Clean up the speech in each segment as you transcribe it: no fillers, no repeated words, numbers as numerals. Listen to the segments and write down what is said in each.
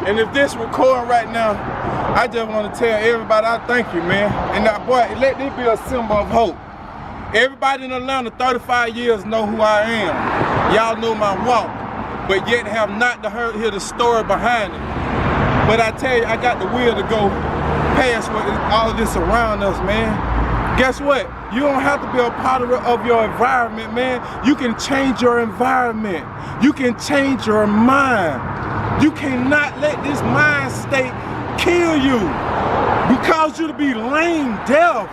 And if this recording right now, I just want to tell everybody I thank you, man. And now, boy, let this be a symbol of hope. Everybody in Atlanta, 35 years, know who I am. Y'all know my walk, but yet have not hear the story behind it. But I tell you, I got the will to go past all of this around us, man. Guess what? You don't have to be a part of your environment, man. You can change your environment. You can change your mind. You cannot let this mind state kill you because you to be lame, deaf,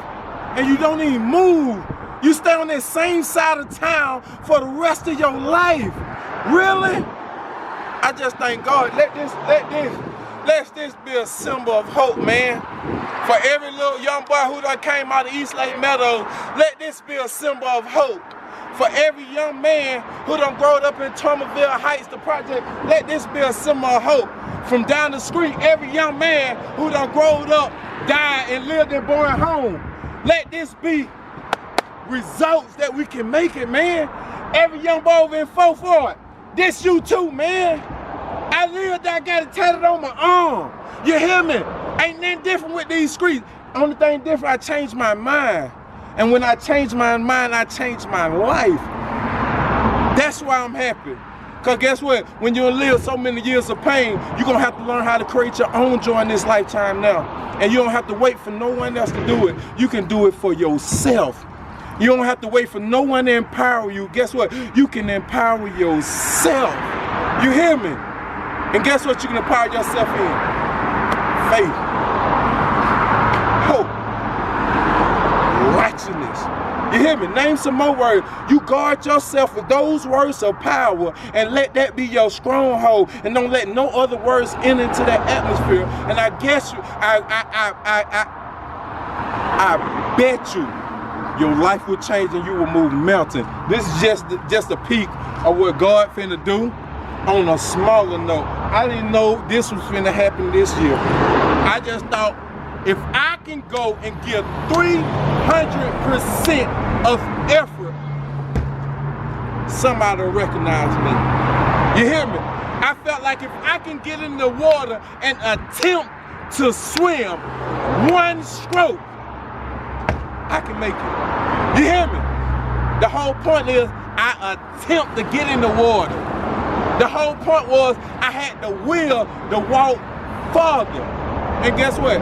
and you don't even move. You stay on that same side of town for the rest of your life. Really? I just thank God. Let this be a symbol of hope, man. For every little young boy who done came out of East Lake Meadows, let this be a symbol of hope. For every young man who done grown up in Tomerville Heights, the project, let this be a symbol of hope. From down the street, every young man who done grown up, died, and lived in Bowen Home, let this be results that we can make it, man. Every young boy over in 4-4, this you too, man. I lived, I got it tatted on my arm. You hear me? Ain't nothing different with these streets. Only thing different, I changed my mind. And when I change my mind, I change my life. That's why I'm happy. Because guess what? When you live so many years of pain, you're going to have to learn how to create your own joy in this lifetime now. And you don't have to wait for no one else to do it. You can do it for yourself. You don't have to wait for no one to empower you. Guess what? You can empower yourself. You hear me? And guess what you can empower yourself in? Faith. Hope. Righteousness. You hear me? Name some more words. You guard yourself with those words of power and let that be your stronghold, and don't let no other words enter into that atmosphere. And I guess you, I bet you your life will change and you will move mountains. This is just a peek of what God finna do on a smaller note. I didn't know this was finna happen this year. I just thought, if I can go and give 300% of effort, somebody will recognize me. You hear me? I felt like if I can get in the water and attempt to swim one stroke, I can make it. You hear me? The whole point is I attempt to get in the water. The whole point was I had the will to walk farther. And guess what?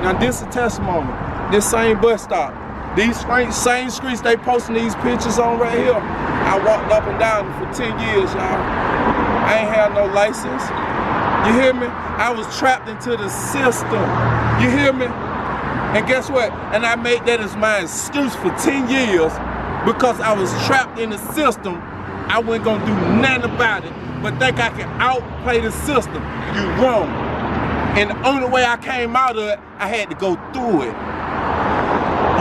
Now this is a testimony. This same bus stop, these same streets they posting these pictures on right here, I walked up and down for 10 years, y'all. I ain't had no license. You hear me? I was trapped into the system. You hear me? And guess what? And I made that as my excuse for 10 years because I was trapped in the system. I wasn't gonna do nothing about it, but think I can outplay the system. You wrong. And the only way I came out of it, I had to go through it.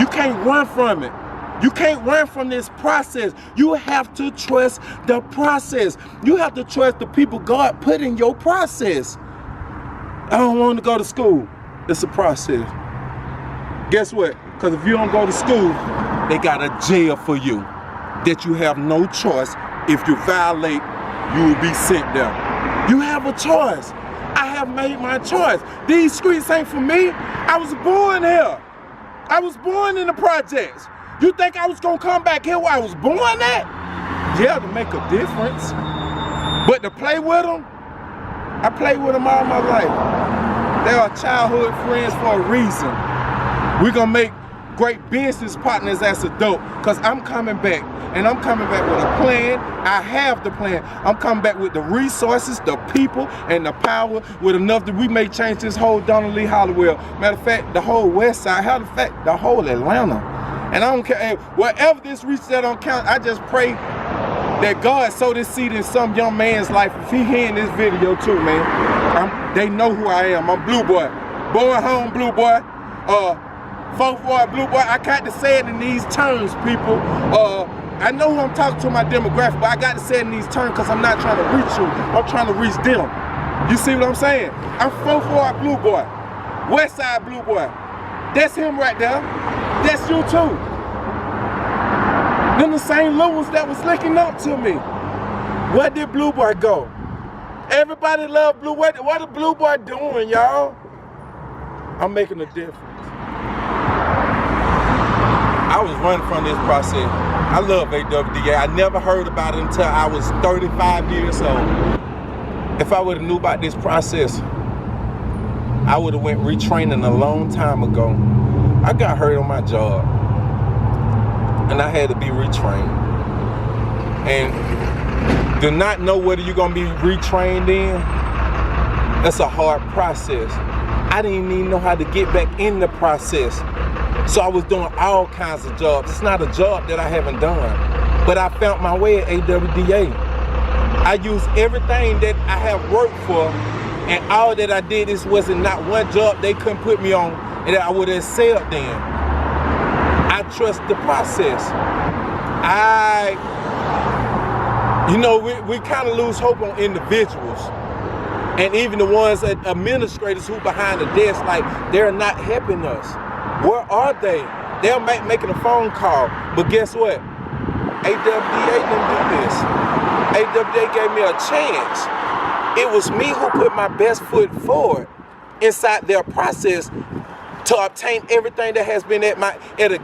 You can't run from it. You can't run from this process. You have to trust the process. You have to trust the people God put in your process. I don't want to go to school. It's a process. Guess what? Because if you don't go to school, they got a jail for you that you have no choice. If you violate, you will be sent there. You have a choice. I have made my choice. These streets ain't for me. I was born here. I was born in the projects. You think I was gonna come back here where I was born at? Yeah, to make a difference. But to play with them, I played with them all my life. They are childhood friends for a reason. We're gonna make great business partners as adults, because I'm coming back. And I'm coming back with a plan. I have the plan. I'm coming back with the resources, the people, and the power, with enough that we may change this whole Donald Lee Hollowell. Matter of fact, the whole West Side, the whole Atlanta. And I don't care, whatever this reaches that on count, I just pray that God sow this seed in some young man's life. If he hearing this video too, man, they know who I am. I'm Blue Boy. Bowen Home Blue Boy. 4-4 Blue Boy. I got to say it in these terms, people. I know who I'm talking to, my demographic, but I got to say it in these terms because I'm not trying to reach you. I'm trying to reach them. You see what I'm saying? I'm 4-4 Blue Boy. West Side Blue Boy. That's him right there. That's you too. Them the same little ones that was looking up to me. Where did Blue Boy go? Everybody love Blue. What the Blue Boy doing, y'all? I'm making a difference. I was running from this process. I love aWDA. I never heard about it until I was 35 years old. If I would have knew about this process, I would have went retraining a long time ago. I got hurt on my job, and I had to be retrained. And do not know whether you're gonna be retrained in, that's a hard process. I didn't even know how to get back in the process. So I was doing all kinds of jobs. It's not a job that I haven't done, but I found my way at aWDA. I used everything that I have worked for, and all that I did, this wasn't not one job they couldn't put me on and that I would have excelled in. I trust the process. You know, we kind of lose hope on individuals. And even the ones, administrators who behind the desk, like, they're not helping us. Where are they? They're making a phone call, but guess what? aWDA didn't do this. aWDA gave me a chance. It was me who put my best foot forward inside their process to obtain everything that has been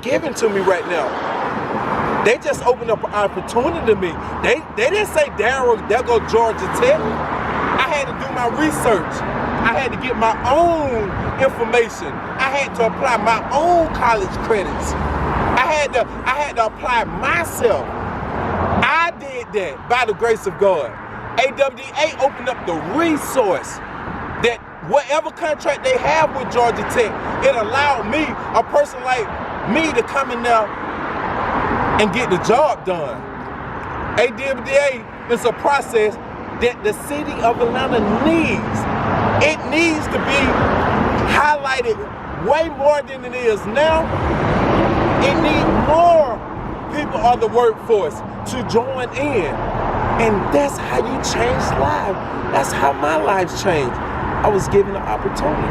given to me right now. They just opened up an opportunity to me. They didn't say, Darryl, there go Georgia Tech. I had to do my research. I had to get my own information. I had to apply my own college credits. I had to apply myself. I did that by the grace of God. aWDA opened up the resource that whatever contract they have with Georgia Tech, it allowed me, a person like me, to come in there and get the job done. aWDA is a process that the city of Atlanta needs. It needs to be highlighted way more than it is now. It needs more people of the workforce to join in. And that's how you change lives. That's how my life's changed. I was given an opportunity.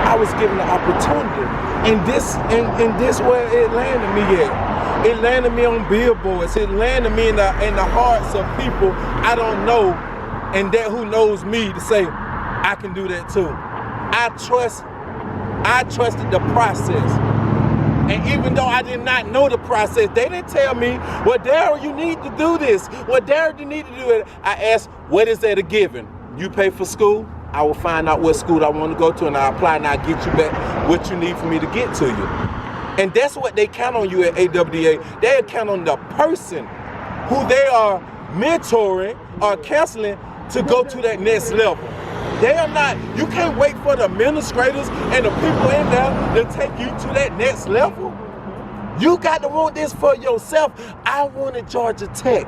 I was given an opportunity. And this where it landed me at. It landed me on billboards. It landed me in the hearts of people I don't know, and that who knows me, to say, I can do that too. I trusted the process. And even though I did not know the process, they didn't tell me, well, Darryl, you need to do this. Well, Darryl, you need to do it. I asked, what is that a given? You pay for school, I will find out what school I want to go to, and I apply, and I'll get you back what you need for me to get to you. And that's what they count on you at aWDA. They count on the person who they are mentoring or counseling to go to that next level. They are not, you can't wait for the administrators and the people in there to take you to that next level. You got to want this for yourself. I wanted Georgia Tech.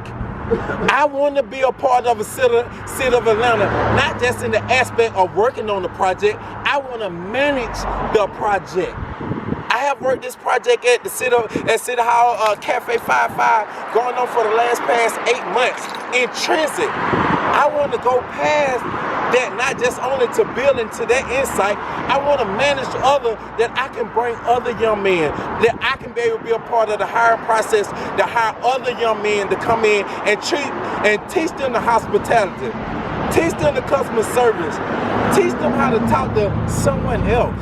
I want to be a part of a city of Atlanta, not just in the aspect of working on the project. I want to manage the project. I have worked this project at City Hall Cafe 55 going on for the past 8 months in transit. I want to go past that, not just only to build into that insight. I want to manage other, that I can bring other young men, that I can be able to be a part of the hiring process, to hire other young men to come in and teach them the hospitality, teach them the customer service, teach them how to talk to someone else.